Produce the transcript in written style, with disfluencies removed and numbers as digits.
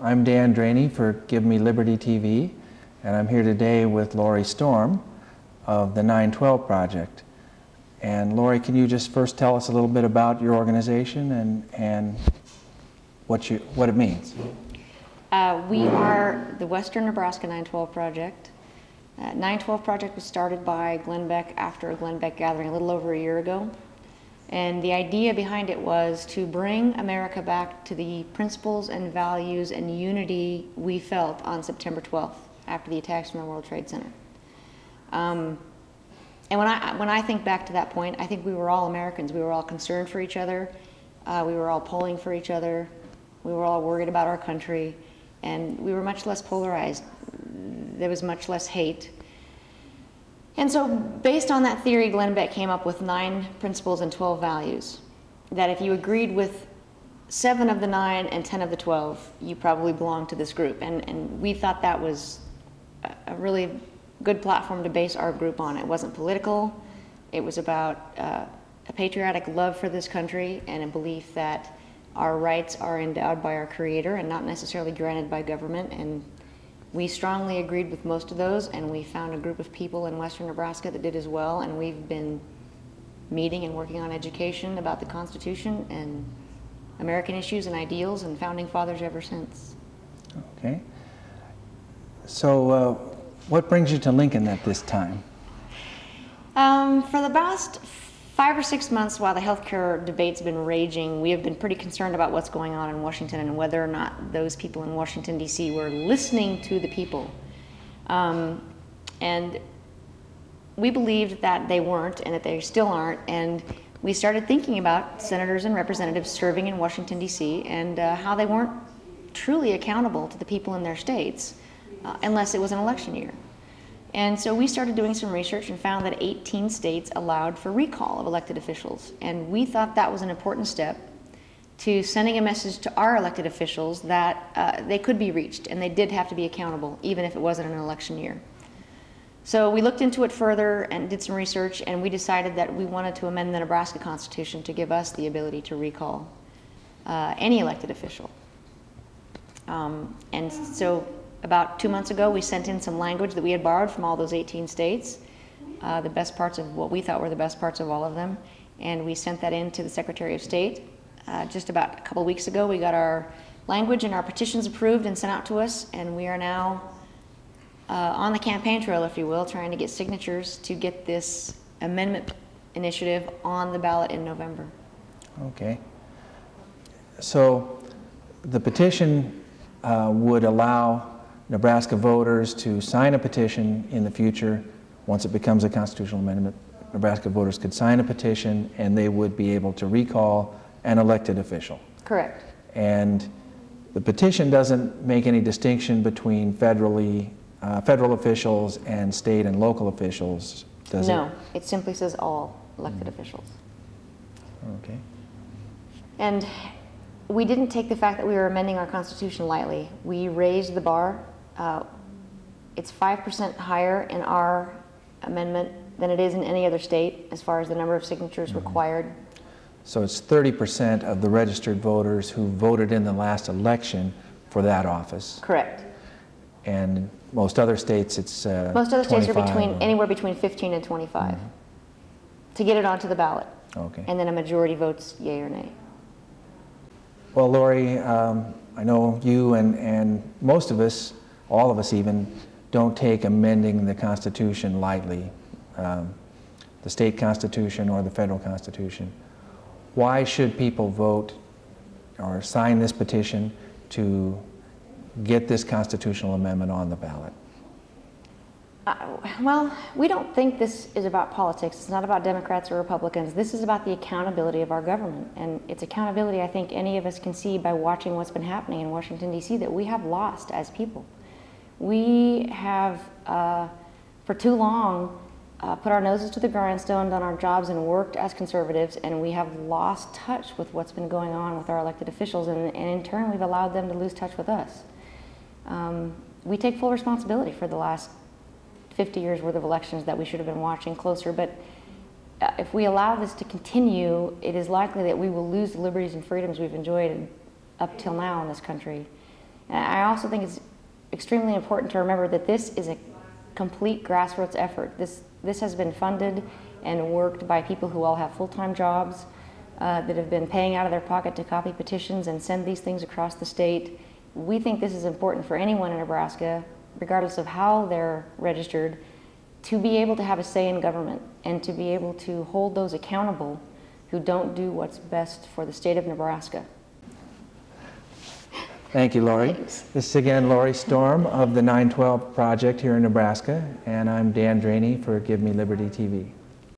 I'm Dan Draney for Give Me Liberty TV, and I'm here today with Lory Storm of the 912 Project. And Lory, can you just first tell us a little bit about your organization and what it means? We are the Western Nebraska 912 Project. 912 Project was started by Glenn Beck after a Glenn Beck gathering a little over a year ago. And the idea behind it was to bring America back to the principles and values and unity we felt on September 12th after the attacks from the World Trade Center. And when I think back to that point, I think we were all Americans. We were all concerned for each other. We were all pulling for each other. We were all worried about our country. And we were much less polarized. There was much less hate. And so based on that theory, Glenn Beck came up with 9 principles and 12 values. That if you agreed with 7 of the 9 and 10 of the 12, you probably belonged to this group. And we thought that was a really good platform to base our group on. It wasn't political. It was about a patriotic love for this country and a belief that our rights are endowed by our Creator and not necessarily granted by government. And we strongly agreed with most of those, and we found a group of people in Western Nebraska that did as well, and we've been meeting and working on education about the Constitution and American issues and ideals and Founding Fathers ever since. Okay. So what brings you to Lincoln at this time? For the past 5 or 6 months, while the healthcare debate's been raging, we have been pretty concerned about what's going on in Washington and whether or not those people in Washington, D.C. were listening to the people. And we believed that they weren't and that they still aren't. And we started thinking about senators and representatives serving in Washington, D.C. and how they weren't truly accountable to the people in their states unless it was an election year. And so we started doing some research and found that 18 states allowed for recall of elected officials. And we thought that was an important step to sending a message to our elected officials that they could be reached and they did have to be accountable, even if it wasn't an election year. So we looked into it further and did some research, and we decided that we wanted to amend the Nebraska Constitution to give us the ability to recall any elected official. And so about 2 months ago, we sent in some language that we had borrowed from all those 18 states, the best parts of what we thought were the best parts of all of them, and we sent that in to the Secretary of State. Just about a couple weeks ago, we got our language and our petitions approved and sent out to us, and we are now on the campaign trail, if you will, trying to get signatures to get this amendment initiative on the ballot in November. Okay. So the petition would allow Nebraska voters to sign a petition in the future. Once it becomes a constitutional amendment, Nebraska voters could sign a petition and they would be able to recall an elected official. Correct. And the petition doesn't make any distinction between federal officials and state and local officials, does it? No, it simply says all elected officials. Okay. And we didn't take the fact that we were amending our Constitution lightly. We raised the bar. It's 5% higher in our amendment than it is in any other state as far as the number of signatures required. So it's 30% of the registered voters who voted in the last election for that office. Correct. And most other states it's most other states are 25 anywhere between 15 and 25 to get it onto the ballot. Okay. And then a majority votes yea or nay. Well, Lory, I know you and most of us, all of us even, don't take amending the Constitution lightly, the state Constitution or the federal Constitution. Why should people vote or sign this petition to get this constitutional amendment on the ballot? Well, we don't think this is about politics. It's not about Democrats or Republicans. This is about the accountability of our government. And it's accountability I think any of us can see by watching what's been happening in Washington, D.C., that we have lost as people. We have, for too long, put our noses to the grindstone, done our jobs, and worked as conservatives, and we have lost touch with what's been going on with our elected officials, and in turn, we've allowed them to lose touch with us. We take full responsibility for the last 50 years worth of elections that we should have been watching closer, but if we allow this to continue, it is likely that we will lose the liberties and freedoms we've enjoyed up till now in this country. And I also think it's extremely important to remember that this is a complete grassroots effort. This has been funded and worked by people who all have full-time jobs, that have been paying out of their pocket to copy petitions and send these things across the state. We think this is important for anyone in Nebraska, regardless of how they're registered, to be able to have a say in government and to be able to hold those accountable who don't do what's best for the state of Nebraska. Thank you, Lory. Thanks. This is again Lory Storm of the 912 Project here in Nebraska, and I'm Dan Draney for Give Me Liberty TV.